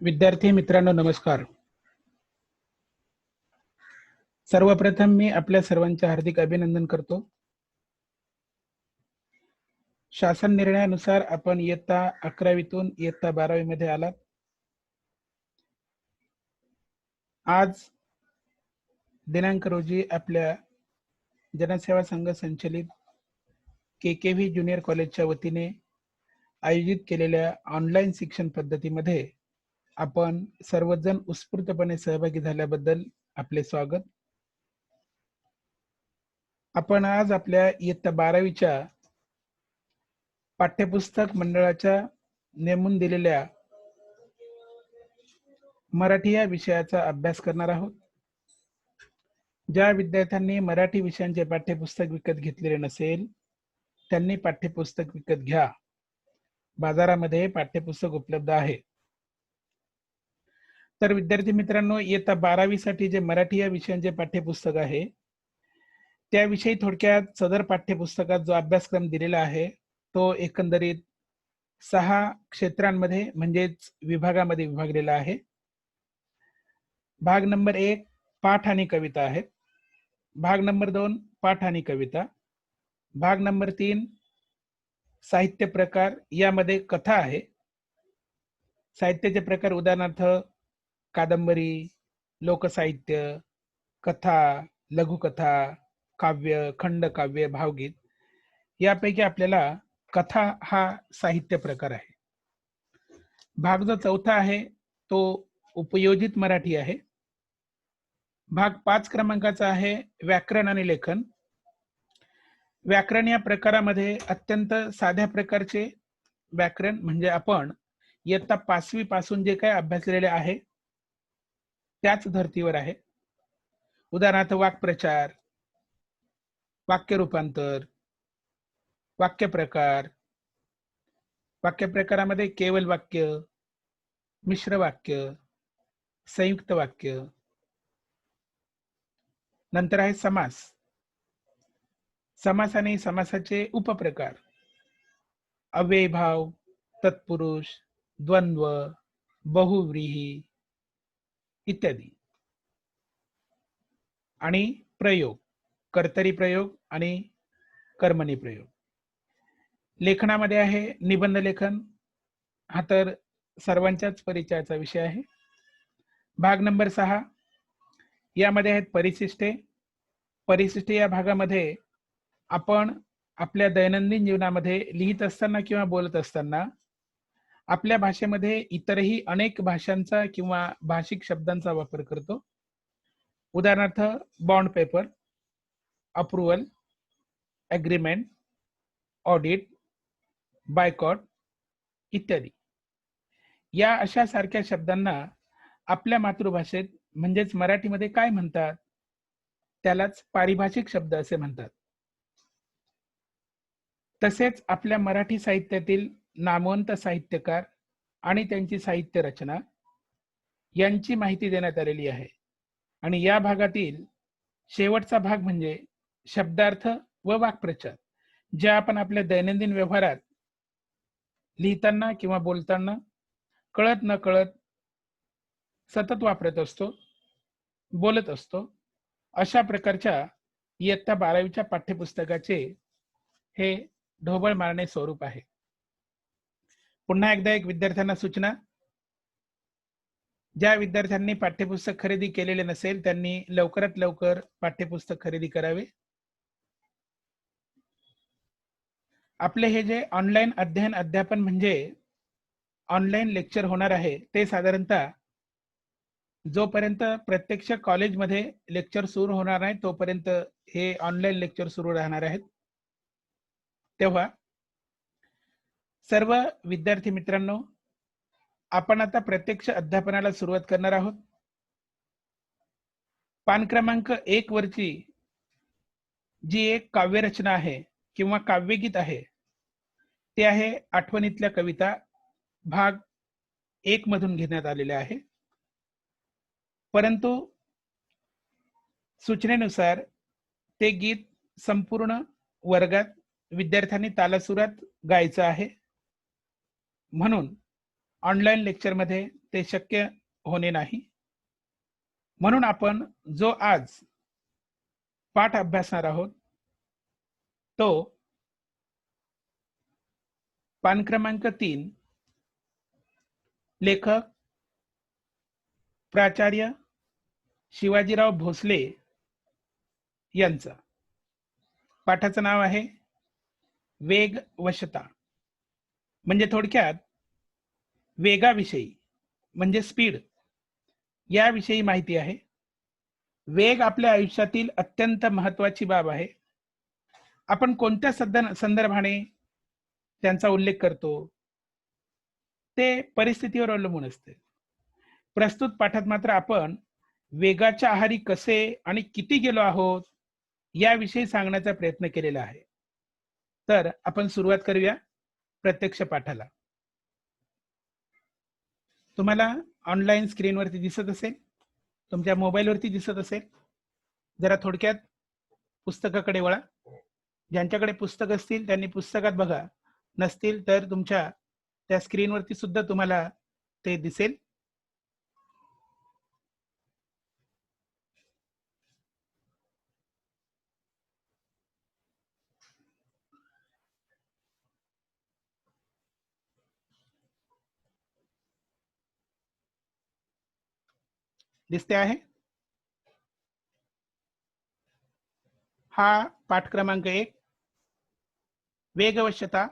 विद्यार्थी मित्रांनो नमस्कार. सर्वप्रथम मी आपल्या सर्वांचे हार्दिक अभिनंदन करतो. शासन निर्णयानुसार आपण इयत्ता 11वीतून इयत्ता 12वी मध्ये आलात. आज दिनांक रोजी आपल्या जनसेवा संघ संचलित KKV ज्युनियर कॉलेजच्या वतीने आयोजित केलेल्या ऑनलाईन शिक्षण पद्धतीमध्ये आपण सर्वजण उत्स्फूर्तपणे सहभागी झाल्याबद्दल आपले स्वागत. आपण आज आपल्या इयत्ता 12वीच्या पाठ्यपुस्तक मंडळाच्या नेमून दिलेल्या मराठी या विषयाचा अभ्यास करणार आहोत. ज्या विद्यार्थ्यांनी मराठी विषयांचे पाठ्यपुस्तक विकत घेतलेले नसेल त्यांनी पाठ्यपुस्तक विकत घ्या. बाजारामध्ये पाठ्यपुस्तक उपलब्ध आहे. तर विद्यार्थी मित्रांनो, इयत्ता 12वी साठी जे मराठी या विषयांचे पाठ्यपुस्तक आहे त्याविषयी थोडक्यात सदर पाठ्यपुस्तकात जो अभ्यासक्रम दिलेला आहे तो एकंदरीत 6 क्षेत्रांमध्ये म्हणजेच विभागामध्ये विभागलेला आहे. भाग नंबर 1 पाठ आणि कविता आहेत. भाग नंबर 2 पाठ आणि कविता. भाग नंबर 3 साहित्य प्रकार, यामध्ये कथा आहे. साहित्याचे प्रकार उदाहरणार्थ कादंबरी, लोकसाहित्य, कथा, लघुकथा, काव्य, खंडकाव्य, भावगीत. यापैकी आपल्याला कथा हा साहित्य प्रकार आहे. भाग जो चौथा आहे तो उपयोजित मराठी आहे. भाग 5 क्रमांकाचा आहे व्याकरण आणि लेखन. व्याकरण या प्रकारामध्ये अत्यंत साध्या प्रकारचे व्याकरण म्हणजे आपण इयत्ता 5वी पासून जे काही अभ्यासलेले आहे त्याच धर्तीवर आहे. उदाहरणार्थ वाक्प्रचार, वाक्य रूपांतर, वाक्य प्रकार. वाक्य प्रकारामध्ये केवल वाक्य, मिश्र वाक्य, संयुक्त वाक्य. नंतर आहे समास. समास आणि समासाचे उपप्रकार, अव्ययीभाव, तत्पुरुष, द्वंद्व, बहुव्रीही इत्यादी. आणि प्रयोग, कर्तरी प्रयोग आणि कर्मणी प्रयोग. लेखनामध्ये आहे निबंध लेखन. हा तर सर्वांच्याच परिचयाचा विषय आहे. भाग नंबर 6 यामध्ये आहेत परिशिष्टे. परिशिष्टे या भागामध्ये आपण आपल्या दैनंदिन जीवनामध्ये लिहित असताना किंवा बोलत असताना आपल्या भाषेमध्ये इतरही अनेक भाषांचा किंवा भाषिक शब्दांचा वापर करतो. उदाहरणार्थ bond paper, approval, agreement, audit, boycott इत्यादी. या अशा सारख्या शब्दांना आपल्या मातृभाषेत म्हणजेच मराठीमध्ये काय म्हणतात, त्यालाच पारिभाषिक शब्द असे म्हणतात. तसेच आपल्या मराठी साहित्यातील नामवंत साहित्यकार आणि त्यांची साहित्य रचना यांची माहिती देण्यात आलेली आहे. आणि या भागातील शेवटचा भाग म्हणजे शब्दार्थ व वाक्प्रचार, जे आपण आपल्या दैनंदिन व्यवहारात लिहिताना किंवा बोलताना कळत न कळत सतत वापरत असतो, बोलत असतो. अशा प्रकारच्या इयत्ता 12वीच्या पाठ्यपुस्तकाचे हे ढोबळ मारणे स्वरूप आहे. पुन्हा एकदा एक विद्यार्थ्यांना सूचना, ज्या विद्यार्थ्यांनी पाठ्यपुस्तक खरेदी केलेले नसेल त्यांनी लवकरात लवकर पाठ्यपुस्तक खरेदी करावे. आपले हे जे ऑनलाईन अध्ययन अध्यापन म्हणजे ऑनलाईन लेक्चर होणार आहे ते साधारणतः जोपर्यंत प्रत्यक्ष कॉलेजमध्ये लेक्चर सुरू होणार नाही तोपर्यंत हे ऑनलाईन लेक्चर सुरू राहणार आहेत. तेव्हा सर्व विद्यार्थी मित्रांनो, आपण आता प्रत्यक्ष अध्यापनाला सुरुवात करणार आहोत. पान क्रमांक 1 वरची जी एक काव्यरचना आहे किंवा काव्यगीत आहे ते आहे आठवणीतल्या कविता, भाग 1 मधून घेण्यात आलेले आहे. परंतु सूचनेनुसार ते गीत संपूर्ण वर्गात विद्यार्थ्यांनी तालासुरात गायचं आहे, म्हणून ऑनलाईन लेक्चरमध्ये ते शक्य होणे नाही. म्हणून आपण जो आज पाठ अभ्यासणार आहोत तो पान क्रमांक 3, लेखक प्राचार्य शिवाजीराव भोसले यांचा. पाठाचं नाव आहे वेग वशता, म्हणजे थोडक्यात वेगाविषयी म्हणजे स्पीड याविषयी माहिती आहे. वेग आपल्या आयुष्यातील अत्यंत महत्त्वाची बाब आहे. आपण कोणत्या संदर्भाने त्यांचा उल्लेख करतो ते परिस्थितीवर अवलंबून असते. प्रस्तुत पाठात मात्र आपण वेगाच्या आहारी कसे आणि किती गेलो आहोत याविषयी सांगण्याचा प्रयत्न केलेला आहे. तर आपण सुरुवात करूया प्रत्यक्ष पाठाला. तुम्हाला ऑनलाईन स्क्रीनवरती दिसत असेल, तुमच्या मोबाईलवरती दिसत असेल. जरा थोडक्यात पुस्तकाकडे वळा. ज्यांच्याकडे पुस्तक असतील त्यांनी पुस्तकात बघा, नसतील तर तुमच्या त्या स्क्रीनवरती सुद्धा तुम्हाला ते दिसेल. दिसते आहे. हा पाठ क्रमांक 1, वेगवश्यता.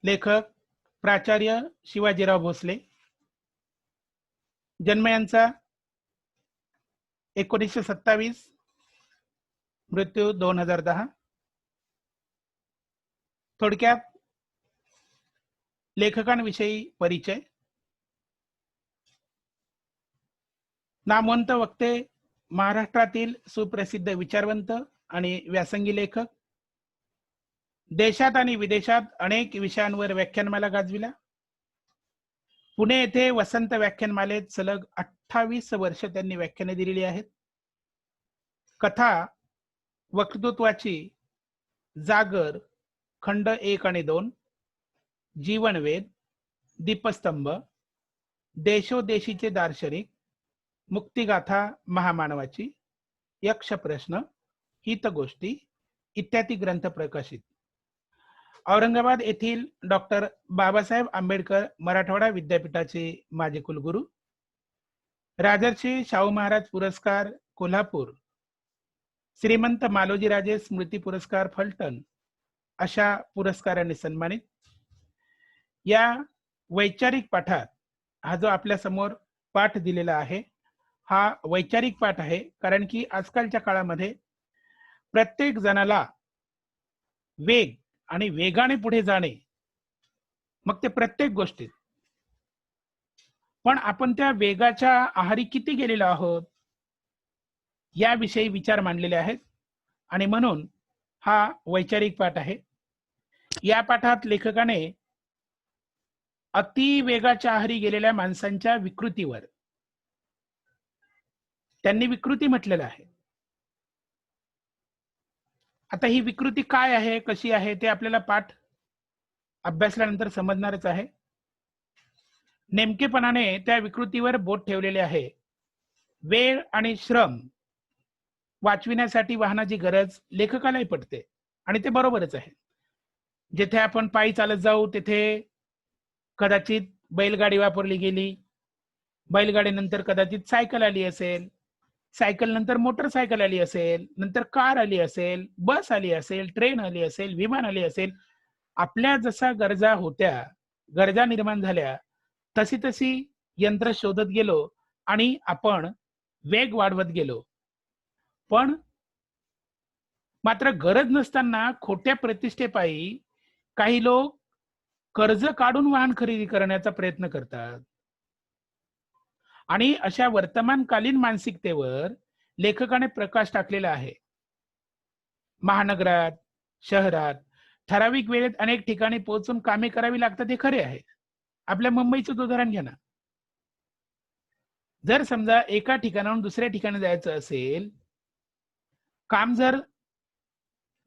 लेखक प्राचार्य शिवाजीराव भोसले. जन्म यांचा 1927, मृत्यू 2010. थोडक्यात लेखकांविषयी परिचय. नामवंत वक्ते, महाराष्ट्रातील सुप्रसिद्ध विचारवंत आणि व्यासंगी लेखक. देशात आणि विदेशात अनेक विषयांवर व्याख्यानमाला गाजविल्या. पुणे येथे वसंत व्याख्यानमालेत सलग 28 वर्ष त्यांनी व्याख्याने दिलेली आहेत. कथा, वक्तृत्वाची जागर, खंड 1 आणि 2, जीवनवेद, दीपस्तंभ, देशोदेशीचे दार्शनिक, मुक्तिगाथा महामानवाची, यक्षप्रश्न, हितगोष्टी इत्यादी ग्रंथ प्रकाशित. औरंगाबाद येथील डॉक्टर बाबासाहेब आंबेडकर मराठवाडा विद्यापीठाचे माजी कुलगुरू. राजर्षी शाहू महाराज पुरस्कार कोल्हापूर, श्रीमंत मालोजीराजे स्मृती पुरस्कार फलटण अशा पुरस्काराने सन्मानित. या वैचारिक पाठात हा जो आपल्या समोर पाठ दिलेला आहे हा वैचारिक पाठ आहे, कारण की आजकालच्या काळामध्ये प्रत्येक जणाला वेग आणि वेगाने पुढे जाणे, मग ते प्रत्येक गोष्टीत. पण आपण त्या वेगाच्या आहारी किती गेलेलो आहोत याविषयी विचार मांडलेले आहेत आणि म्हणून हा वैचारिक पाठ आहे. या पाठात लेखकाने अति वेगाच्या आहारी गेलेल्या माणसांच्या विकृतीवर त्यांनी विकृती म्हटलेलं आहे. आता ही विकृती काय आहे, कशी आहे ते आपल्याला पाठ अभ्यासल्यानंतर समजणारच आहे. नेमकेपणाने त्या विकृतीवर बोट ठेवलेले आहे. वेळ आणि श्रम वाचविण्यासाठी वाहनाची गरज लेखकालाही पटते आणि ते बरोबरच आहे. जिथे आपण पायी चालत जाऊ तिथे कदाचित बैलगाडी वापरली गेली, बैलगाडीनंतर कदाचित सायकल आली असेल, सायकल नंतर मोटरसायकल आली असेल, नंतर कार आली असेल, बस आली असेल, ट्रेन आली असेल, विमान आली असेल. आपल्या जसा गरजा होत्या, गरजा निर्माण झाल्या, तशी तशी यंत्र शोधत गेलो आणि आपण वेग वाढवत गेलो. पण मात्र गरज नसताना खोट्या प्रतिष्ठेपायी काही लोक कर्ज काढून वाहन खरेदी करण्याचा प्रयत्न करतात. आणि अशा वर्तमानकालीन मानसिकतेवर लेखकाने प्रकाश टाकलेला आहे. महानगरात, शहरात ठराविक वेळेत अनेक ठिकाणी पोहोचून कामे करावी लागतात हे खरे आहे. आपल्या मुंबईचं उदाहरण घ्या ना. जर समजा एका ठिकाणाहून दुसऱ्या ठिकाणी जायचं असेल, काम जर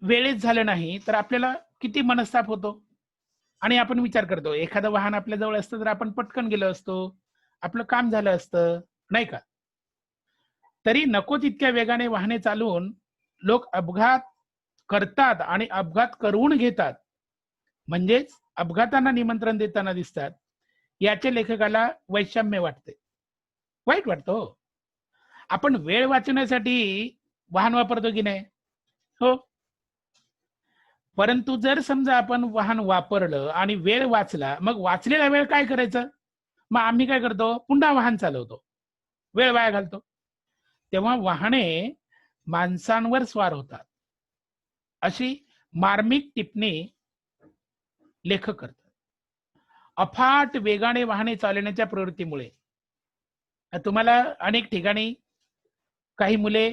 वेळेत झालं नाही तर आपल्याला किती मनस्ताप होतो आणि आपण विचार करतो एखादं वाहन आपल्या जवळ असतं तर आपण पटकन गेलो असतो, आपलं काम झालं असतं, नाही का? तरी नको तितक्या वेगाने वाहने चालवून लोक अपघात करतात आणि अपघात करून घेतात, म्हणजेच अपघातांना निमंत्रण देताना दिसतात. याचे लेखकाला वैषम्य वाटते, वाईट वाटतं हो. आपण वेळ वाचण्यासाठी वाहन वापरतो की नाही? हो. परंतु जर समजा आपण वाहन वापरलं आणि वेळ वाचला, मग वाचलेला वेळ काय करायचं? मग आम्ही काय करतो? पुन्हा वाहन चालवतो, वेळ वाया घालतो. तेव्हा वाहने माणसांवर स्वार होतात, अशी मार्मिक टिप्पणी लेखक करतात. अफाट वेगाने वाहने चालवण्याच्या प्रवृत्तीमुळे तुम्हाला अनेक ठिकाणी काही मुले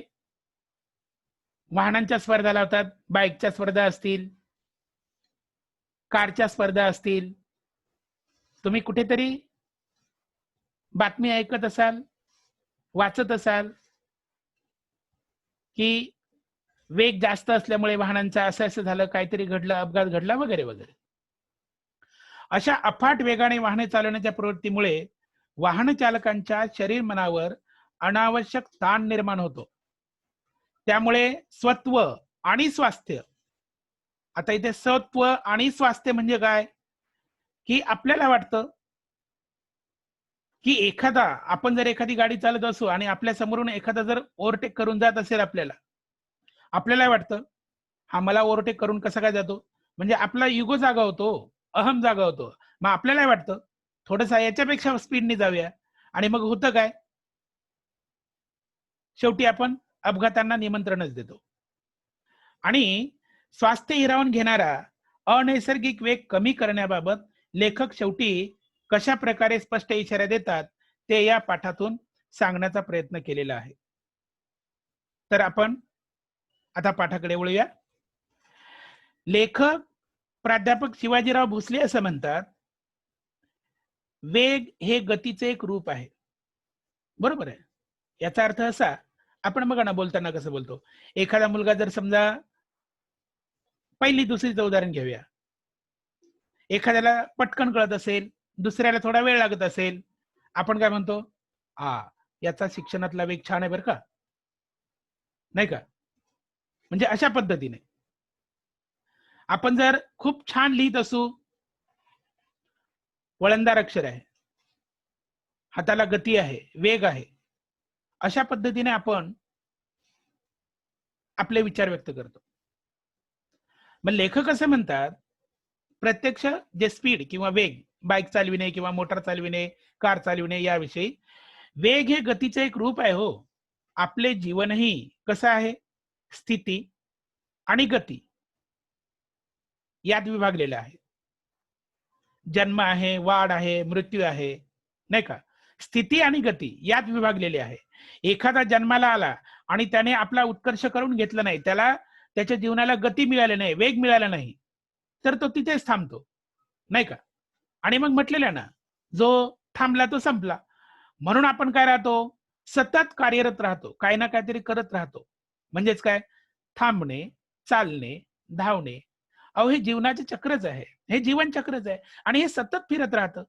वाहनांच्या स्पर्धा लावतात, बाईकच्या स्पर्धा असतील, कारच्या स्पर्धा असतील. तुम्ही कुठेतरी बातमी ऐकत असाल, वाचत असाल की वेग जास्त असल्यामुळे वाहनांचा असं असं झालं, काहीतरी घडलं, अपघात घडला वगैरे वगैरे. अशा अफाट वेगाने वाहने चालवण्याच्या प्रवृत्तीमुळे वाहन चालकांच्या शरीर मनावर अनावश्यक ताण निर्माण होतो. त्यामुळे स्वत्व आणि स्वास्थ्य, आता इथे सत्व आणि स्वास्थ्य म्हणजे काय, की आपल्याला वाटतं की आपण जर एखादी गाडी चालत असू आणि आपल्या समोरून एखादा जर ओव्हरटेक करून जात असेल, आपल्याला वाटतं हा मला ओव्हरटेक करून कसा काय जातो, म्हणजे आपला इगो जागा होतो, अहम जागा होतो. मग आपल्याला वाटतं थोडंसं याच्यापेक्षा स्पीडने जाऊया, आणि मग होतं काय, शेवटी आपण अपघातांना निमंत्रणच देतो. आणि स्वास्थ्य हिरावून घेणारा अनैसर्गिक वेग कमी करण्याबाबत लेखक शेवटी कशा प्रकारे स्पष्ट इशारा देतात ते या पाठातून सांगण्याचा प्रयत्न केलेला आहे. तर आपण आता पाठाकडे वळूया. लेखक प्राध्यापक शिवाजीराव भोसले असं म्हणतात, वेग हे गतीचे एक रूप आहे. बरोबर आहे. याचा अर्थ असा, आपण बघा ना बोलताना कसं बोलतो. एखादा मुलगा जर समजा, पहिली दुसरीचं उदाहरण घेऊया, एखाद्याला पटकन कळत असेल, दुसऱ्याला थोडा वेळ लागत असेल, आपण काय म्हणतो, हा याचा शिक्षणातला वेग छान आहे बरं का, नाही का? म्हणजे अशा पद्धतीने आपण जर खूप छान लिहित असू, वळणदार अक्षर आहे, हाताला गती आहे, वेग आहे, अशा पद्धतीने आपण आपले विचार व्यक्त करतो. मग लेखक असं म्हणतात, प्रत्यक्ष जे स्पीड किंवा वेग, बाईक चालविणे किंवा मोटार चालविणे, कार चालविणे, याविषयी वेग हे गतीचे एक रूप आहे हो. आपले जीवनही कसं आहे, स्थिती आणि गती यात विभागलेलं आहे. जन्म आहे, वाढ आहे, मृत्यू आहे, नाही का? स्थिती आणि गती यात विभागलेले आहे. एखादा जन्माला आला आणि त्याने आपला उत्कर्ष करून घेतला नाही, त्याला त्याच्या जीवनाला गती मिळाली नाही, वेग मिळाला नाही, तर तो तिथेच थांबतो, नाही का? आणि मग म्हटलेलं ना, जो थांबला तो संपला. म्हणून आपण काय राहतो, सतत कार्यरत राहतो, काय ना काहीतरी करत राहतो. म्हणजेच काय, थांबणे, चालणे, धावणे. अहो हे जीवनाचे चक्रच आहे, हे जीवन चक्रच आहे, आणि हे सतत फिरत राहतं,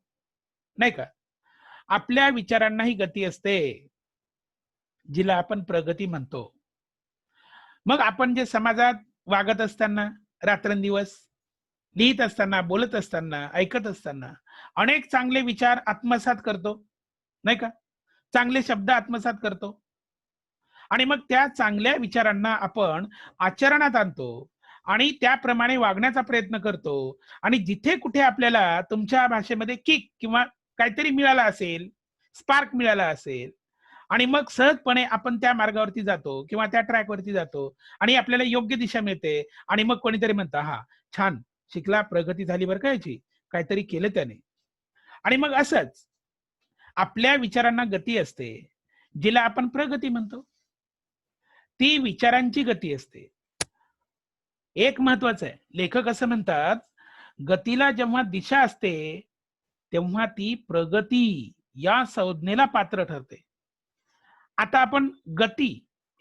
नाही का? आपल्या विचारांनाही गती असते, जिला आपण प्रगती म्हणतो. मग आपण जे समाजात वागत असताना, रात्रंदिवस लिहित असताना, बोलत असताना, ऐकत असताना अनेक चांगले विचार आत्मसात करतो, नाही का? चांगले शब्द आत्मसात करतो, आणि मग त्या चांगल्या विचारांना आपण आचरणात आणतो आणि त्याप्रमाणे वागण्याचा प्रयत्न करतो. आणि जिथे कुठे आपल्याला तुमच्या भाषेमध्ये किक किंवा काहीतरी मिळाला असेल, स्पार्क मिळाला असेल, आणि मग सहजपणे आपण त्या मार्गावरती जातो किंवा त्या ट्रॅकवरती जातो आणि आपल्याला योग्य दिशा मिळते, आणि मग कोणीतरी म्हणतं, हा छान शिकला, प्रगती झाली बरं का, याची काहीतरी केलं त्याने. आणि मग असंच आपल्या विचारांना गती असते, जिला आपण प्रगती म्हणतो. ती विचारांची गती असते. एक महत्वाचं आहे, लेखक असं म्हणतात, गतीला जेव्हा दिशा असते तेव्हा ती प्रगती या संज्ञेला पात्र ठरते. आता आपण गती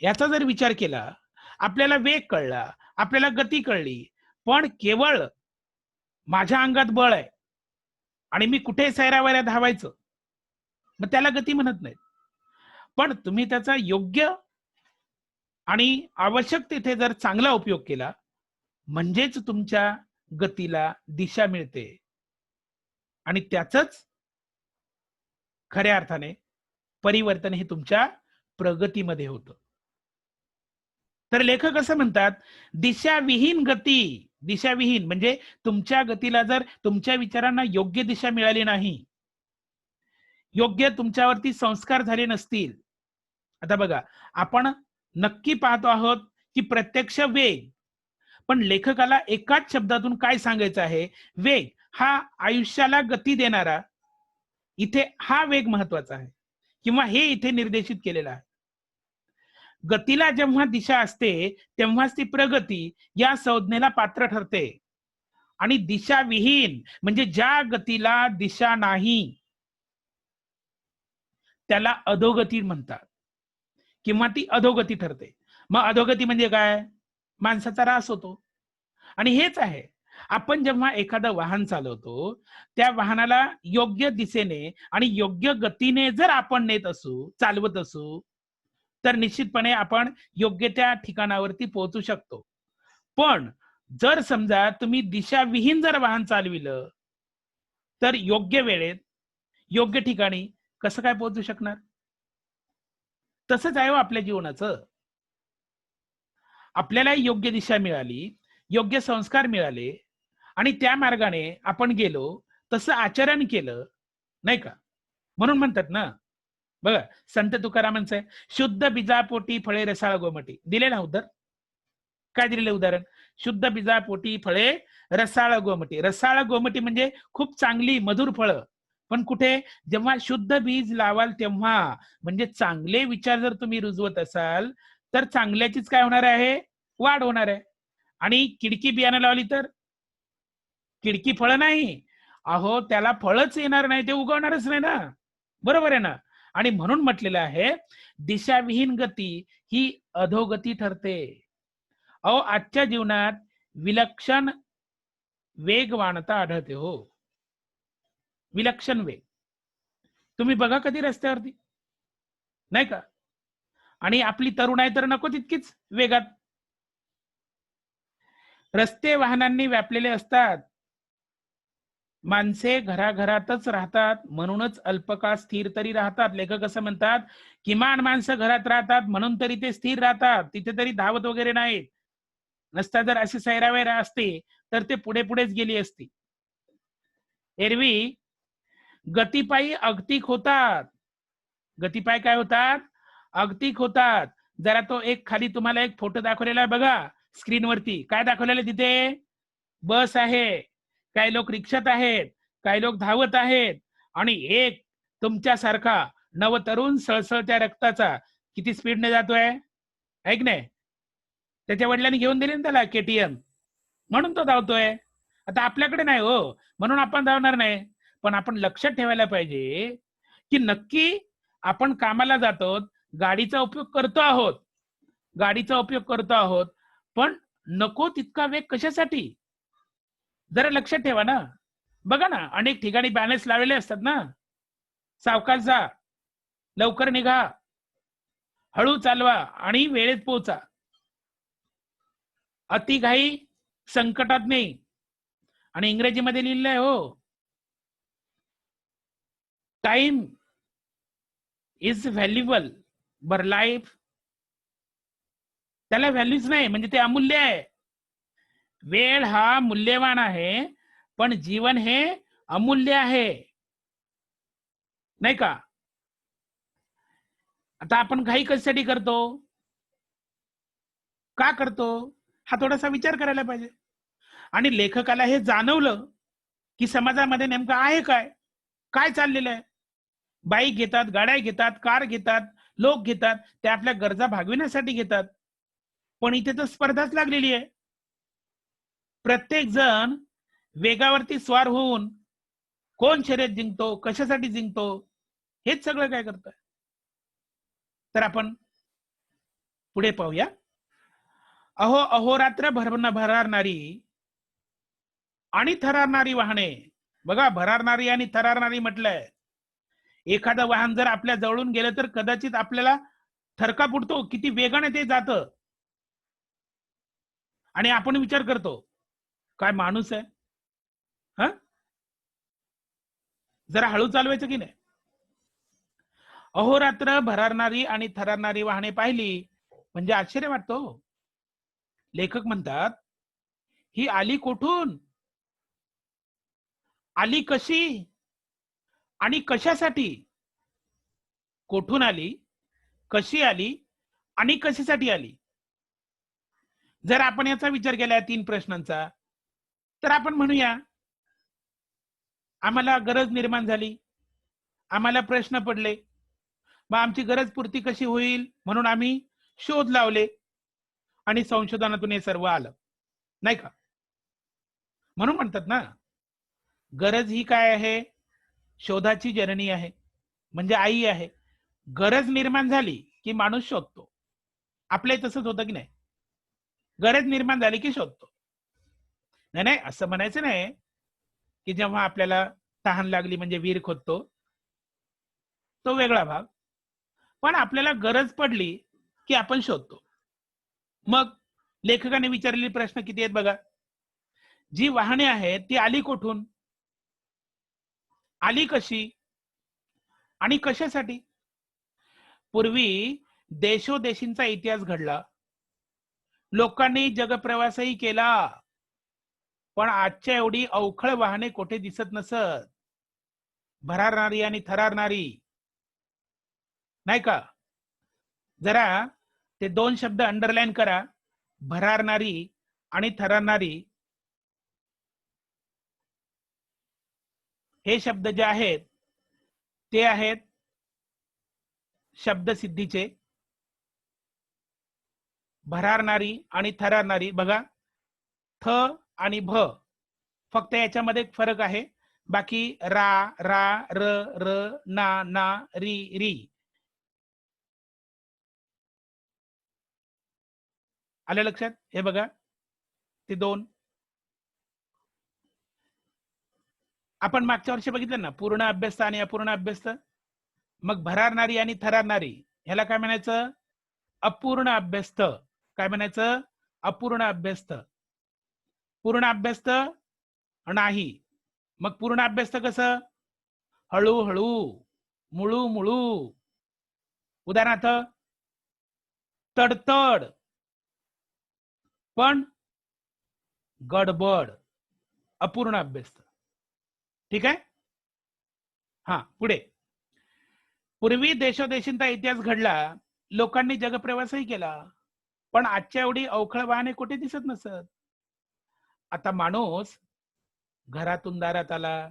याचा जर विचार केला, आपल्याला वेग कळला, आपल्याला गती कळली, पण केवळ माझ्या अंगात बळ आहे आणि मी कुठे सैरावैरा धावायचं, मग त्याला गती म्हणत नाहीत. पण तुम्ही त्याचा योग्य आणि आवश्यक तिथे जर चांगला उपयोग केला, म्हणजेच तुमच्या गतीला दिशा मिळते आणि त्याचंच खऱ्या अर्थाने परिवर्तन हे तुमच्या प्रगतीमध्ये होतं. तर लेखक असं म्हणतात, दिशाविहीन गती, दिशाविहीन म्हणजे तुमच्या गतीला जर तुमच्या विचारांना योग्य दिशा मिळाली नाही, योग्य तुमच्यावरती संस्कार झाले नसतील. आता बघा, आपण नक्की पाहतो आहोत की प्रत्यक्ष वेग, पण लेखकाला एकाच शब्दातून काय सांगायचं आहे, वेग हा आयुष्याला गती देणारा, इथे हा वेग महत्वाचा आहे किंवा हे इथे निर्देशित केलेलं आहे. गतीला जेव्हा दिशा असते तेव्हाच ती प्रगती या संज्ञेला पात्र ठरते. आणि दिशाविहीन म्हणजे ज्या गतीला दिशा नाही त्याला अधोगती म्हणतात किंवा ती अधोगती ठरते. मग अधोगती म्हणजे काय? माणसाचा ऱ्हास होतो. आणि हेच आहे, आपण जेव्हा एखादं वाहन चालवतो त्या वाहनाला योग्य दिशेने आणि योग्य गतीने जर आपण नेत असू, चालवत असू, तर निश्चितपणे आपण योग्य त्या ठिकाणावरती पोहोचू शकतो. पण जर समजा तुम्ही दिशाविहीन जर वाहन चालविलं तर योग्य वेळेत योग्य ठिकाणी कसं काय पोहोचू शकणार? तसंच आहे आपल्या जीवनाचं. आपल्याला योग्य दिशा मिळाली, योग्य संस्कार मिळाले आणि त्या मार्गाने आपण गेलो, तसं आचरण केलं, नाही का? म्हणून म्हणतात ना, बघा संत तुकारामांचं आहे, शुद्ध बीजापोटी फळे रसाळ गोमटी. दिले ना उदाहरण? काय दिलेलं उदाहरण? शुद्ध बीजापोटी फळे रसाळ गोमटी. रसाळ गोमटी म्हणजे खूप चांगली मधुर फळं. पण कुठे? जेव्हा शुद्ध बीज लावाल तेव्हा. म्हणजे चांगले विचार जर तुम्ही रुजवत असाल तर चांगल्याचीच काय होणार आहे? वाढ होणार आहे. आणि किडकी बियाणं लावली तर किडकी फळं नाही, अहो त्याला फळच येणार नाही, ते उगवणारच नाही ना. बरोबर आहे ना? आणि म्हणून म्हटलेलं आहे, दिशाविहीन गती ही अधोगती ठरते. अहो आजच्या जीवनात विलक्षण वेगवानता आढळते हो. विलक्षण वेग तुम्ही बघा कधी रस्त्यावरती, नाही का? आणि आपली तरुणाई तर नको तितकीच वेगात. रस्ते वाहनांनी व्यापलेले असतात. माणसे घराघरातच राहतात, म्हणूनच अल्पकाळ स्थिर तरी राहतात. लेखक असं म्हणतात, किमान माणसं घरात राहतात म्हणून तरी ते स्थिर राहतात, तिथे तरी धावत वगैरे नाहीत. नसता जर अशी सैरावैरा असते तर ते पुढे पुढेच गेली असती. एरवी गतिपायी अगतिक होतात. गतिपाय काय होतात? अगतिक होतात. जरा तो एक खाली तुम्हाला एक फोटो दाखवलेला आहे बघा स्क्रीनवरती. काय दाखवलेलं तिथे? बस आहे, काही लोक रिक्षात आहेत, काही लोक धावत आहेत आणि एक तुमच्यासारखा नवतरुण सळसळत्या रक्ताचा किती स्पीडने जातोय, ऐक नाही? त्याच्या वडिलांनी घेऊन दिले ना त्याला केटीएम, म्हणून तो धावतोय. आता आपल्याकडे नाही हो, म्हणून आपण धावणार नाही. पण आपण लक्षात ठेवायला पाहिजे की नक्की आपण कामाला जातो, गाडीचा उपयोग करतो आहोत, गाडीचा उपयोग करतो आहोत, पण नको तितका वेग कशासाठी? जरा लक्षात ठेवा ना. बघा ना, अनेक ठिकाणी बॅनर्स लावलेले असतात ना, सावकाश जा, लवकर निघा, हळू चालवा आणि वेळेत पोहोचा. अतिघाई संकटात नाही. आणि इंग्रजीमध्ये लिहिलंय हो, टाइम इज व्हॅल्युएबल बर लाईफ त्याला व्हॅल्यूच नाही, म्हणजे ते अमूल्य आहे. वेळ हा मूल्यवान आहे, पण जीवन हे अमूल्य आहे, नाही का? आता आपण घाई कशासाठी करतो, का करतो, हा थोडासा विचार करायला पाहिजे. आणि लेखकाला हे जाणवलं की समाजामध्ये नेमकं आहे काय, काय चाललेलं आहे. बाईक घेतात, गाड्या घेतात, कार घेतात, लोक घेतात, ते आपल्या गरजा भागविण्यासाठी घेतात. पण इथे तर स्पर्धाच लागलेली आहे. प्रत्येक जण वेगावरती स्वार होऊन कोण शर्यत जिंकतो, कशासाठी जिंकतो, हेच सगळं काय करतोय. तर आपण पुढे पाहूया. अहो अहोरात्र भरारणारी आणि थरारणारी वाहने. बघा, भरारणारी आणि थरारणारी म्हटलंय. एखादं वाहन जर आपल्या जवळून गेलं तर कदाचित आपल्याला थरका फुटतो, किती वेगाने ते जातं. आणि आपण विचार करतो, काय माणूस आहे हा, जरा हळू चालवायचं की नाही. अहोरात्र भरारणारी आणि थरारणारी वाहने पाहिली म्हणजे आश्चर्य वाटतो. लेखक म्हणतात, ही आली कोठून, आली कशी आणि कशासाठी. कोठून आली, कशी आली आणि कशासाठी आली. जर आपण याचा विचार केला 3 प्रश्नांचा, तर आपण म्हणूया आम्हाला गरज निर्माण झाली, आम्हाला प्रश्न पडले, मग आमची गरज पूर्ती कशी होईल म्हणून आम्ही शोध लावले आणि संशोधनातून हे सर्व आलं, नाही का. म्हणून म्हणतात ना, गरज ही काय आहे, शोधाची जननी आहे, म्हणजे आई आहे. गरज निर्माण झाली की माणूस शोधतो. आपले तसंच होतं की नाही, गरज निर्माण झाली की शोधतो. नाही नाही, असं म्हणायचं नाही की जेव्हा आपल्याला तहान लागली म्हणजे विहीर खोदतो, तो वेगळा भाग. पण आपल्याला गरज पडली की आपण शोधतो. मग लेखकाने विचारलेले प्रश्न किती आहेत बघा. जी वाहने आहेत ती आली कोठून, आली कशी आणि कशासाठी. पूर्वी देशोदेशींचा इतिहास घडला, लोकांनी जगप्रवासही केला, पण आजच्या एवढी अवखळ वाहने कुठे दिसत नसत. भरारणारी आणि थरारणारी, नाही का. जरा ते 2 शब्द अंडरलाईन करा, भरारणारी आणि थरारणारी. हे शब्द जे आहेत ते आहेत शब्दसिद्धीचे. भरारणारी आणि थरारणारी, बघा, थ आणि भ, फक्त याच्यामध्ये एक फरक आहे. बाकी रा रा र र ना ना री री. आलं लक्षात. हे बघा, ते 2 आपण मागच्या वर्षी बघितलं ना, पूर्ण अभ्यस्त आणि अपूर्ण अभ्यस्त. मग भरारणारी आणि थरारणारी ह्याला काय म्हणायचं, अपूर्ण अभ्यस्त. काय म्हणायचं, अपूर्ण अभ्यस्त. पूर्ण अभ्यस्त नाही. मग पूर्ण अभ्यस्त कसं, हळूहळू, मुळू मुळू. उदाहरणार्थ तडतड, पण गडबड, अपूर्ण अभ्यस्त. ठीक आहे. हा, पुढे. पूर्वी देशोदेशींचा इतिहास घडला, लोकांनी जगप्रवासही केला, पण आजच्या एवढी अवखळ वाहने कुठे दिसत नसत. आता माणूस घरातून दारात आला,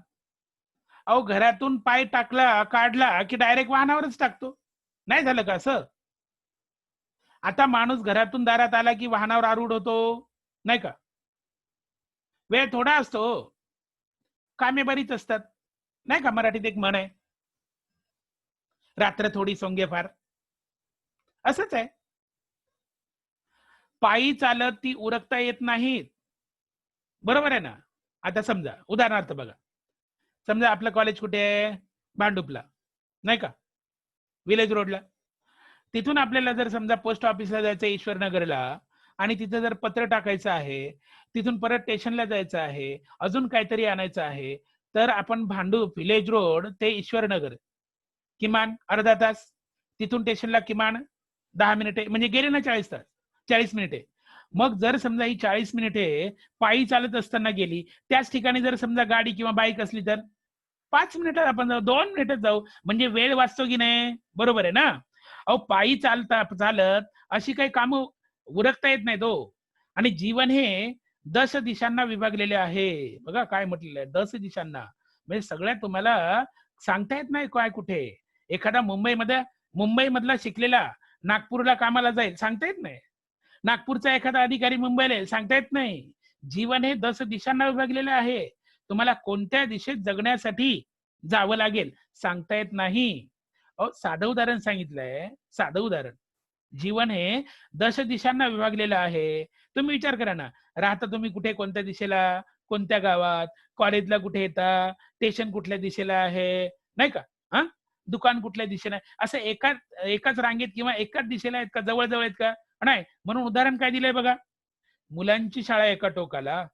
अहो घरातून पाय टाकला काढला की डायरेक्ट वाहनावरच टाकतो. नाही झालं का असं. आता माणूस घरातून दारात आला की वाहनावर आरूढ होतो, नाही का. वेळ थोडा असतो, कामे बरीच असतात, नाही का. मराठीत एक म्हण आहे, रात्र थोडी सोंगे फार. असंच आहे. पायी चालत ती उरकता येत नाहीत, बरोबर आहे ना. आता समजा उदाहरणार्थ बघा, समजा आपलं कॉलेज कुठे आहे, भांडुपला, नाही का, विलेज रोडला. तिथून आपल्याला जर समजा पोस्ट ऑफिसला जायचं ईश्वरनगरला, आणि तिथं जर पत्र टाकायचं आहे, तिथून परत स्टेशनला जायचं आहे, अजून काहीतरी आणायचं आहे, तर आपण भांडूप विलेज रोड ते ईश्वरनगर किमान अर्धा तास, तिथून स्टेशनला किमान 10 मिनिटे, म्हणजे गेले ना 40 मिनिटे. मग जर समजा ही 40 मिनिटे पायी चालत असताना गेली, त्याच ठिकाणी जर समजा गाडी किंवा बाईक असली तर 5 मिनिटात आपण जाऊ, 2 मिनिटात जाऊ, म्हणजे वेळ वाचतो की नाही, बरोबर आहे ना. अहो पायी चालत अशी काही कामं उरकता येत नाही तो. आणि जीवन हे 10 दिशांना विभागलेले आहे. बघा काय म्हटलेलं आहे, 10 दिशांना, म्हणजे सगळ्यात तुम्हाला सांगता येत नाही काय कुठे. एखादा मुंबईमधला शिकलेला नागपूरला कामाला जाईल, सांगता येत नाही. नागपूरचा एखादा अधिकारी मुंबईला येईल, सांगता येत नाही. जीवन हे 10 दिशांना विभागलेलं आहे. तुम्हाला कोणत्या दिशेत जगण्यासाठी जावं लागेल सांगता येत नाही. साधं उदाहरण सांगितलंय, साधं उदाहरण. जीवन हे 10 दिशांना विभागलेलं आहे. तुम्ही विचार करा ना, राहता तुम्ही कुठे, कोणत्या दिशेला, कोणत्या गावात, कॉलेजला कुठे येता, स्टेशन कुठल्या दिशेला आहे, नाही का? हां? दुकान कुठल्या दिशेला आहे, असं एकाच रांगेत किंवा एकाच दिशेला आहेत का, जवळ-जवळ आहेत का? नाही. म्हणून उदाहरण काय दिलंय बघा, मुलांची शाळा एका टोकाला,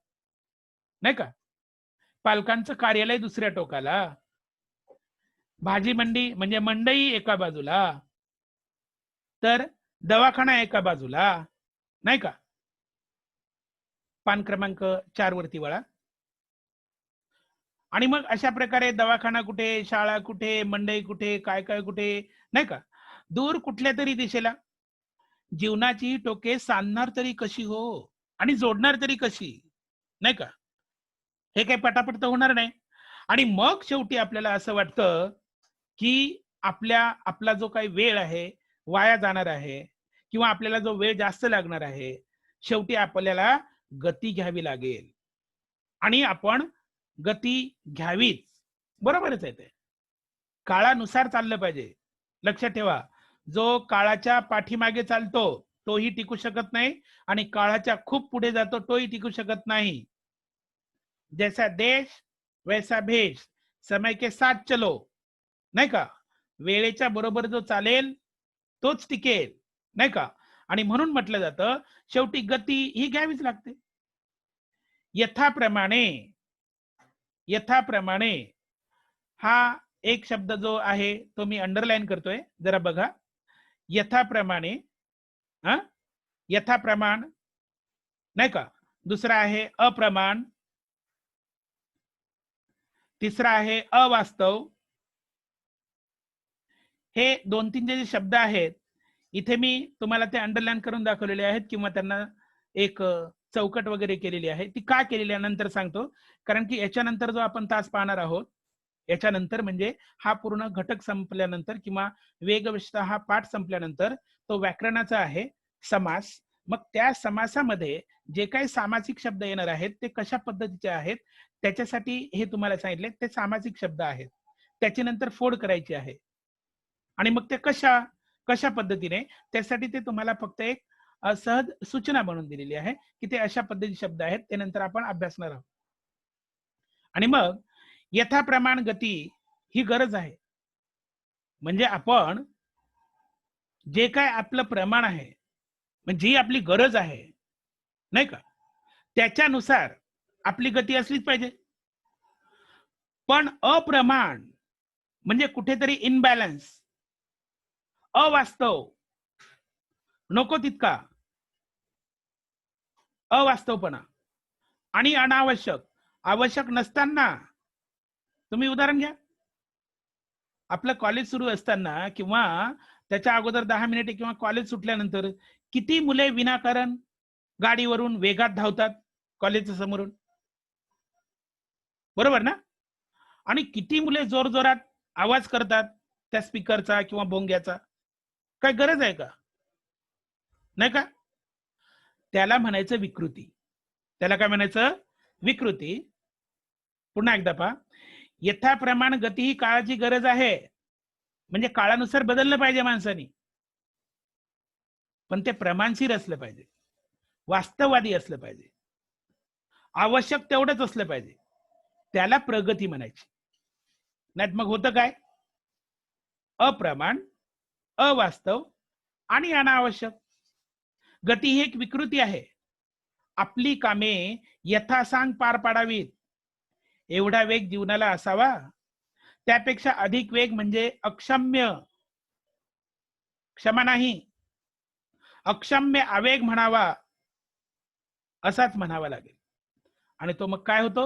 नाही का? पालकांचं कार्यालय दुसऱ्या टोकाला, भाजी मंडी म्हणजे मंडई एका बाजूला, तर दवाखाना एका बाजूला, नाही का? पान क्रमांक 4 वरती वळा. आणि मग अशा प्रकारे दवाखाना कुठे, शाळा कुठे, मंडई कुठे, काय काय कुठे, नाही का? दूर कुठल्या तरी दिशेला. जीवनाची टोके सांधणार तरी कशी हो, आणि जोडणार तरी कशी, नाही का? हे काही पटापट तर होणार नाही. आणि मग शेवटी आपल्याला असं वाटतं की आपला जो काही वेळ आहे वाया जाणार आहे, किंवा आपल्याला जो वेळ जास्त लागणार आहे, शेवटी आपल्याला गती घ्यावी लागेल. आणि आपण गती घ्यावीच. बरोबरच आहे ते. काळानुसार चाललं पाहिजे. लक्षात ठेवा, जो काळाच्या पाठीमागे चालतो तोही टिकू शकत नाही, आणि काळाच्या खूप पुढे जातो तोही टिकू शकत नाही. जैसा देश वैसा भेष, समय के साथ चलो, नाही का? वेळेच्या बरोबर जो चालेल तोच टिकेल, नाही का? आणि म्हणून म्हटलं जातं, शेवटी गती ही घ्यावीच लागते. यथाप्रमाणे, यथाप्रमाणे हा एक शब्द जो आहे तो मी अंडरलाईन करतोय, जरा बघा. यथाप्रमाणे, हा, यथाप्रमाण, नाही का? दुसरा आहे अप्रमाण, तिसरा आहे अवास्तव. हे 2-3 जे शब्द आहेत, इथे मी तुम्हाला ते अंडरलाईन करून दाखवलेले आहेत, किंवा त्यांना एक चौकट वगैरे केलेली आहे. ती का केलेली आहे नंतर सांगतो. कारण की याच्यानंतर जो आपण तास पाहणार आहोत, याच्यानंतर म्हणजे हा पूर्ण घटक संपल्यानंतर किंवा वेगविशेषतः हा पाठ संपल्यानंतर तो व्याकरणाचा आहे, समास. मग त्या समासामध्ये जे काही सामासिक शब्द येणार आहेत ते कशा पद्धतीचे आहेत, त्याच्यासाठी हे तुम्हाला सांगितले ते सामासिक शब्द आहेत. त्याची नंतर फोड करायची आहे. आणि मग ते कशा पद्धतीने, त्यासाठी ते तुम्हाला फक्त एक सहज सूचना बनवून दिलेली आहे की ते अशा पद्धतीचे शब्द आहेत, ते नंतर आपण अभ्यासणार आहोत. आणि मग यथाप्रमाण गती ही गरज आहे. म्हणजे आपण जे काय आपलं प्रमाण आहे, म्हणजे जी आपली गरज आहे, नाही का, त्याच्यानुसार आपली गती असलीच पाहिजे. पण अप्रमाण म्हणजे कुठेतरी इनबॅलन्स, अवास्तव, नको तितका अवास्तवपणा आणि अनावश्यक, आवश्यक नसताना. तुम्ही उदाहरण घ्या, आपलं कॉलेज सुरू असताना किंवा त्याच्या अगोदर 10 मिनिटे किंवा कॉलेज सुटल्यानंतर किती मुले विनाकारण गाडीवरून वेगात धावतात कॉलेजच्या समोरून, बरोबर ना? आणि किती मुले जोरजोरात आवाज करतात त्या स्पीकरचा किंवा भोंग्याचा. काय गरज आहे का? नाही का? त्याला म्हणायचं विकृती. त्याला काय म्हणायचं? विकृती. पुन्हा एकदा पहा, यथाप्रमाण गती ही काळाची गरज आहे. म्हणजे काळानुसार बदललं पाहिजे माणसाने, पण ते प्रमाणशीर असलं पाहिजे, वास्तववादी असलं पाहिजे, आवश्यक तेवढंच असलं पाहिजे. त्याला प्रगती म्हणायची. नाहीत मग होतं काय? अप्रमाण, अवास्तव आणि अनावश्यक. गती ही एक विकृती आहे. आपली कामे यथासांग पार पाडावीत एवढा वेग जीवनाला असावा. त्यापेक्षा अधिक वेग म्हणजे अक्षम्य, क्षमा नाही, अक्षम्य आवेग म्हणावा, असाच म्हणावा लागेल. आणि तो मग काय होतो?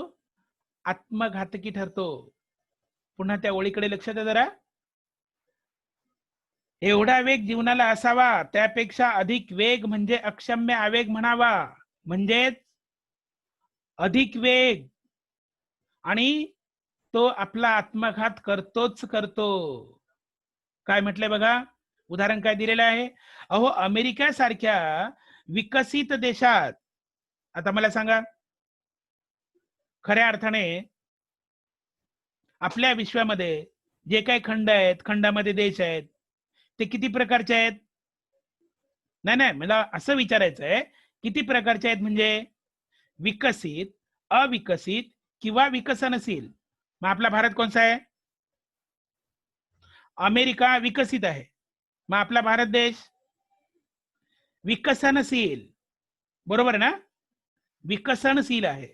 आत्मघातकी ठरतो. पुन्हा त्या ओळीकडे लक्ष द्या जरा. एवढा वेग जीवनाला असावा, त्यापेक्षा अधिक वेग म्हणजे अक्षम्य आवेग म्हणावा. म्हणजेच अधिक वेग, आणि तो आपला आत्मघात करतोच करतो. काय म्हटलंय बघा, उदाहरण काय दिलेलं आहे? अहो, अमेरिका सारख्या विकसित देशात, आता मला सांगा, खऱ्या अर्थाने आपल्या विश्वामध्ये जे काही खंड आहेत, खंडामध्ये देश आहेत, ते किती प्रकारचे आहेत? नाही नाही, मला असं विचारायचं आहे, किती प्रकारचे आहेत? म्हणजे विकसित, अविकसित किंवा विकसनशील. मग आपला भारत कोणता आहे? अमेरिका विकसित आहे, मग आपला भारत देश विकसनशील. बरोबर ना? विकसनशील आहे.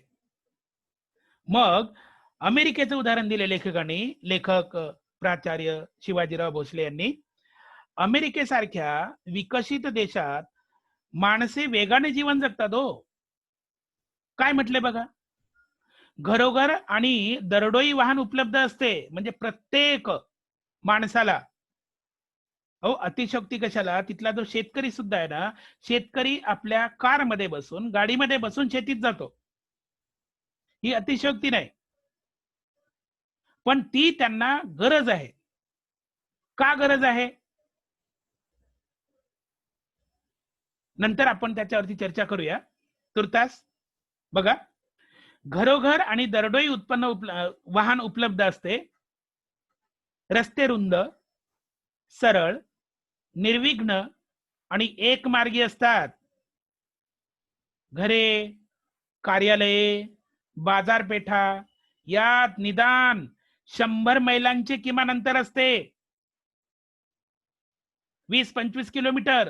मग अमेरिकेचं उदाहरण दिले लेखकांनी, लेखक प्राचार्य शिवाजीराव भोसले यांनी. अमेरिकेसारख्या विकसित देशात माणसे वेगाने जीवन जगतात हो. काय म्हटले बघा, घरोघर आणि दरडोई वाहन उपलब्ध असते, म्हणजे प्रत्येक माणसाला. हो, अतिशयोक्ती कशाला? तिथला जो शेतकरी सुद्धा आहे ना, शेतकरी आपल्या कारमध्ये बसून, गाडीमध्ये बसून शेतीत जातो. ही अतिशयोक्ती नाही, पण ती त्यांना गरज आहे. का गरज आहे? नंतर आपण त्याच्यावरती चर्चा करूया. तुर्तास बघा, घरोघर आणि दरडोई वाहन उपलब्ध असते, रस्ते रुंद, सरळ, निर्विघ्न आणि एकमार्गी असतात. घरे, कार्यालये, बाजारपेठा यात निदान 100 मैलांचे किमान अंतर असते. 20-25 किलोमीटर,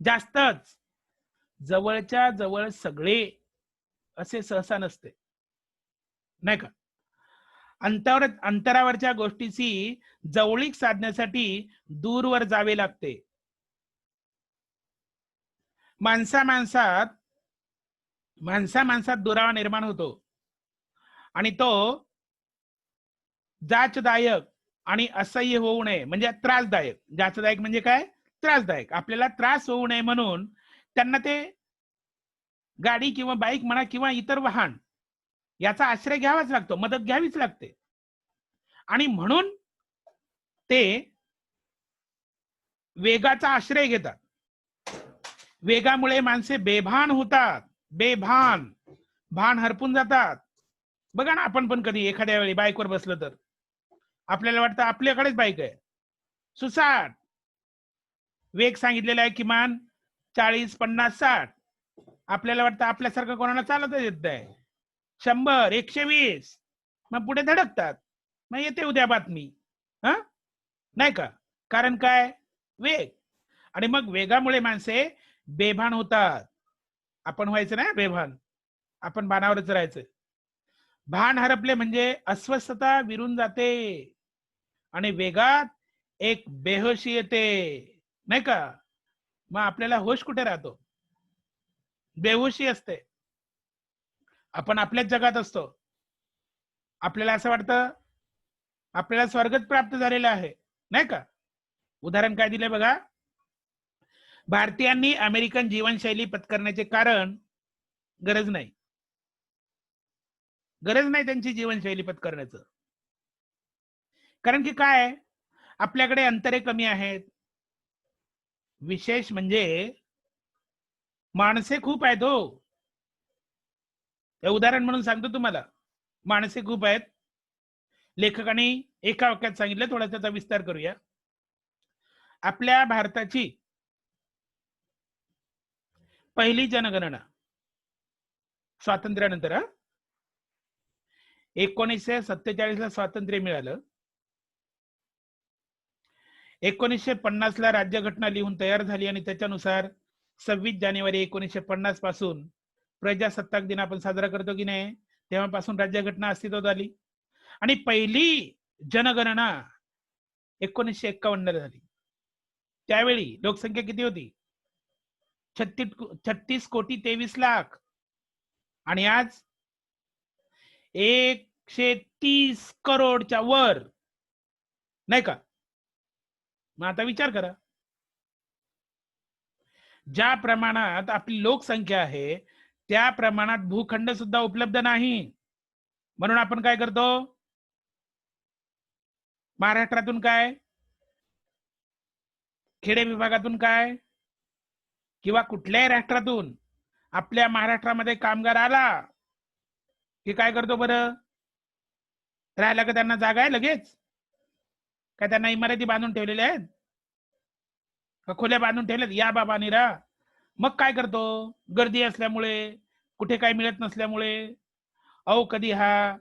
जास्तच. जवळच्या जवळ सगळे असे सहसा नसते, नाही का? अंतरावरच्या गोष्टीची जवळीक साधण्यासाठी दूरवर जावे लागते. माणसा माणसात दुरावा निर्माण होतो, आणि तो जाचदायक आणि असह्य होऊ नये, म्हणजे त्रासदायक. जाचदायक म्हणजे काय? त्रासदायक. आपल्याला त्रास होऊ नये म्हणून त्यांना ते गाडी किंवा बाईक म्हणा किंवा इतर वाहन याचा आश्रय घ्यावाच लागतो, मदत घ्यावीच लागते. आणि म्हणून ते वेगाचा आश्रय घेतात. वेगामुळे माणसे बेभान होतात, बेभान, भान हरपून जातात. बघा ना, आपण पण कधी एखाद्या वेळी बाईकवर बसलं तर आपल्याला वाटतं आपल्याकडेच बाईक आहे. सुसाट वेग सांगितलेला आहे, किमान 40, 50, 60. आपल्याला वाटतं आपल्यासारखं कोणाला चालतच येत नाही. 100, 120, मग पुढे धडकतात. मग येते उद्या बातमी, नाही का? कारण काय? वेग. आणि मग वेगामुळे माणसे बेभान होतात. आपण व्हायचं ना बेभान, आपण भानावरच राहायचं. भान हरपले म्हणजे अस्वस्थता विरून जाते, आणि वेगात एक बेहोशी येते, नाही का? मग आपल्याला होश कुठे राहतो? बेहोशी असते. आपण आपल्याच जगात असतो. आपल्याला असं वाटतं आपल्याला स्वर्गच प्राप्त झालेला आहे, नाही का? उदाहरण काय दिले बघा, भारतीयांनी अमेरिकन जीवनशैली पत्करण्याचे कारण गरज नाही त्यांची जीवनशैली पत्करण्याचं. कारण की काय, आपल्याकडे अंतरे कमी आहेत. विशेष म्हणजे माणसे खूप आहेत हो. हे उदाहरण म्हणून सांगतो तुम्हाला, माणसे खूप आहेत. लेखकाने एका वाक्यात सांगितलं, थोडा त्याचा विस्तार करूया. आपल्या भारताची पहिली जनगणना स्वातंत्र्यानंतर 1947 ला स्वातंत्र्य मिळालं. 1950 ला राज्यघटना लिहून तयार झाली, आणि त्याच्यानुसार 26 जानेवारी 1950 पासून प्रजासत्ताक दिन आपण साजरा करतो की नाही, तेव्हापासून राज्यघटना अस्तित्वात आली. आणि पहिली जनगणना 1951 ला झाली. त्यावेळी लोकसंख्या किती होती? 36 कोटी 23 लाख. आणि आज 130 करोडच्या वर, नाही का? मग आता विचार करा, ज्या प्रमाणात आपली लोकसंख्या आहे त्या प्रमाणात भूखंड सुद्धा उपलब्ध नाही. म्हणून आपण काय करतो? महाराष्ट्रातून काय, खेडे विभागातून काय, किंवा कुठल्याही राष्ट्रातून आपल्या महाराष्ट्रामध्ये कामगार आला की काय करतो बरं? राहायला का त्यांना जागा आहे लगेच? काय त्यांना इमारती बांधून ठेवलेल्या आहेत का खोल्या बांधून ठेवल्यात? या बाबा निरा. मग काय करतो? गर्दी असल्यामुळे, कुठे काय मिळत नसल्यामुळे, अहो कधी हा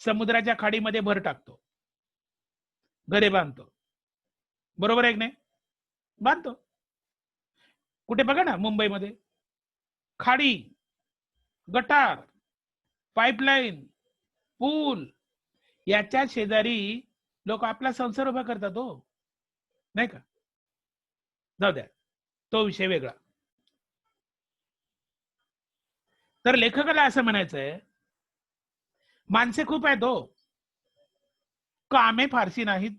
समुद्राच्या खाडीमध्ये भर टाकतो, घरे बांधतो. बरोबर आहे की नाही? बांधतो. कुठे बघा ना, मुंबईमध्ये खाडी, गटार, पाईपलाईन, पूल याच्या शेजारी लोक आपला संसार उभा करतात हो, नाही का? जाऊ द्या, तो विषय वेगळा. तर लेखकाला असं म्हणायचंय, माणसे खूप आहेत हो, कामे फारशी नाहीत.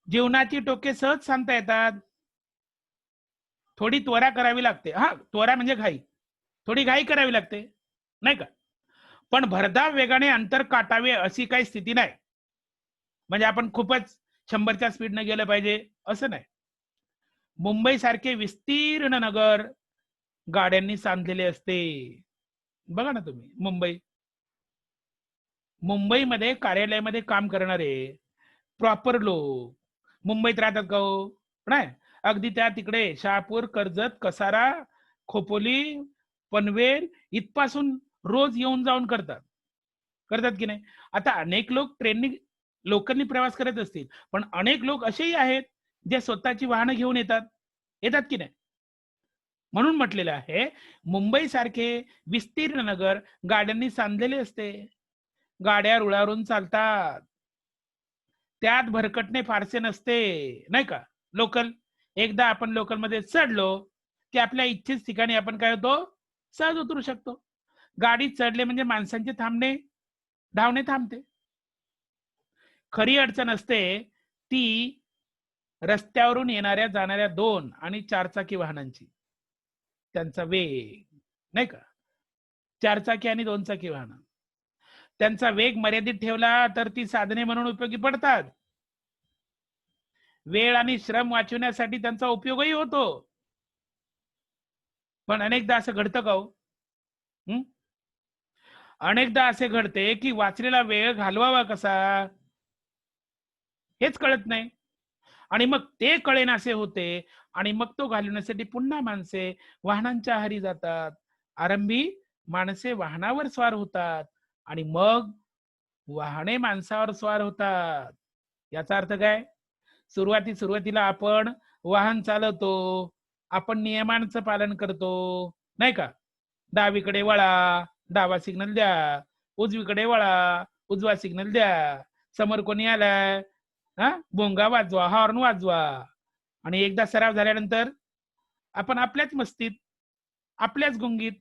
जीवनाची टोके सहज सांगता येतात. थोडी त्वरा करावी लागते. हा, त्वरा म्हणजे घाई, थोडी घाई करावी लागते, नाही का? पण भरधाव वेगाने अंतर काटावे अशी काही स्थिती नाही. म्हणजे आपण खूपच 100च्या स्पीडने गेलं पाहिजे असं नाही. मुंबई सारखे विस्तीर्ण नगर गाड्यांनी सांधलेले असते. बघा ना तुम्ही, मुंबईमध्ये कार्यालयामध्ये काम करणारे प्रॉपर लोक मुंबईत राहतात का हो? नाही. अगदी त्या तिकडे शहापूर, कर्जत, कसारा, खोपोली, पनवेल इथपासून रोज येऊन जाऊन करतात की नाही? आता अनेक लोक ट्रेननी, लोकलनी प्रवास करत असतील, पण अनेक लोक असेही आहेत जे स्वतःची वाहनं घेऊन येतात की नाही? म्हणून म्हटलेलं आहे, मुंबई सारखे विस्तीर्ण नगर गाड्यांनी सांधलेले असते. गाड्या रुळावरून चालतात, त्यात भरकटणे फारसे नसते, नाही का? एकदा आपण लोकलमध्ये चढलो की आपल्या इच्छित ठिकाणी आपण काय होतो, सहज उतरू शकतो. गाडीत चढले म्हणजे माणसांचे धावणे थांबते. खरी अडचण असते ती रस्त्यावरून येणाऱ्या जाणाऱ्या 2 आणि 4 चाकी वाहनांची, त्यांचा वेग, नाही का? 4 चाकी आणि 2 चाकी वाहन, त्यांचा वेग मर्यादित ठेवला तर ती साधने म्हणून उपयोगी पडतात. वेळ आणि श्रम वाचवण्यासाठी त्यांचा उपयोगही होतो. पण अनेकदा असं घडतं का हो? अनेकदा असे घडते की वाचलेला वेळ घालवावा कसा हेच कळत नाही, आणि मग ते कळेनासे होते, आणि मग तो घालवण्यासाठी पुन्हा माणसे वाहनांच्या आहारी जातात. आरंभी माणसे वाहनावर स्वार होतात आणि मग वाहने माणसावर स्वार होतात. याचा अर्थ काय? सुरुवातीला आपण वाहन चालवतो, आपण नियमांचं पालन करतो, नाही का? डावीकडे वळा, डावा सिग्नल द्या, उजवीकडे वळा, उजवा सिग्नल द्या, समोर कोणी आलाय भोंगा वाजवा, हॉर्न वाजवा. आणि एकदा सराव झाल्यानंतर आपण आपल्याच मस्तीत, आपल्याच गुंगीत,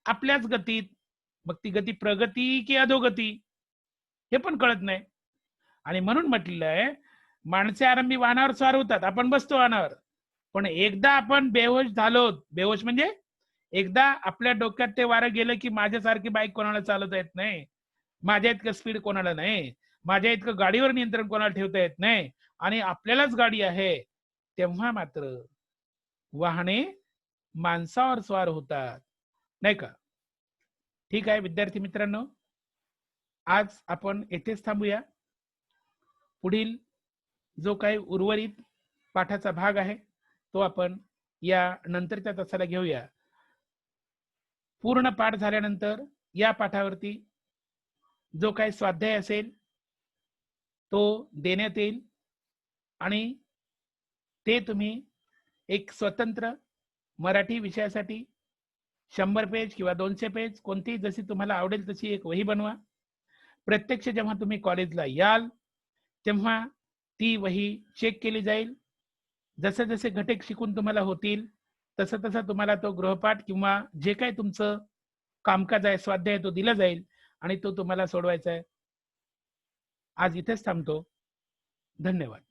आपल्याच गतीत, मग ती गती प्रगती की अधोगती हे पण कळत नाही. आणि म्हणून म्हटलेलं आहे, माणसे आरंभी वाहनावर स्वार होतात, आपण बसतो वाहनावर, पण एकदा आपण बेहोश झालो, बेहोश म्हणजे एकदा आपल्या डोक्यात ते वारं गेलं की माझ्यासारखी बाईक कोणाला चालवता येत नाही, माझ्या इतकं स्पीड कोणाला नाही, माझ्या इतकं गाडीवर नियंत्रण कोणाला ठेवता येत नाही, आणि आपल्यालाच गाडी आहे, तेव्हा मात्र वाहने माणसावर स्वार होतात, नाही का? ठीक आहे विद्यार्थी मित्रांनो, आज आपण येथेच थांबूया. पुढील जो काही उर्वरित पाठाचा भाग आहे तो आपण या नंतरच्या तासाला घेऊया. पूर्ण पाठ झाल्यानंतर या पाठावरती जो काही स्वाध्याय असेल तो देण्यात येईल, आणि ते तुम्ही एक स्वतंत्र मराठी विषयासाठी 100 पेज किंवा 200 पेज, कोणतीही जशी तुम्हाला आवडेल तशी एक वही बनवा. प्रत्यक्ष जेव्हा तुम्ही कॉलेजला याल तेव्हा ती वही चेक केली जाईल. जसे जसे घटक शिकून तुम्हाला होतील तसं तसं तुम्हाला तो गृहपाठ किंवा जे काही तुमचं कामकाज आहे, स्वाध्याय, तो दिला जाईल आणि तो तुम्हाला सोडवायचा आहे. आज इथेच थांबतो. धन्यवाद.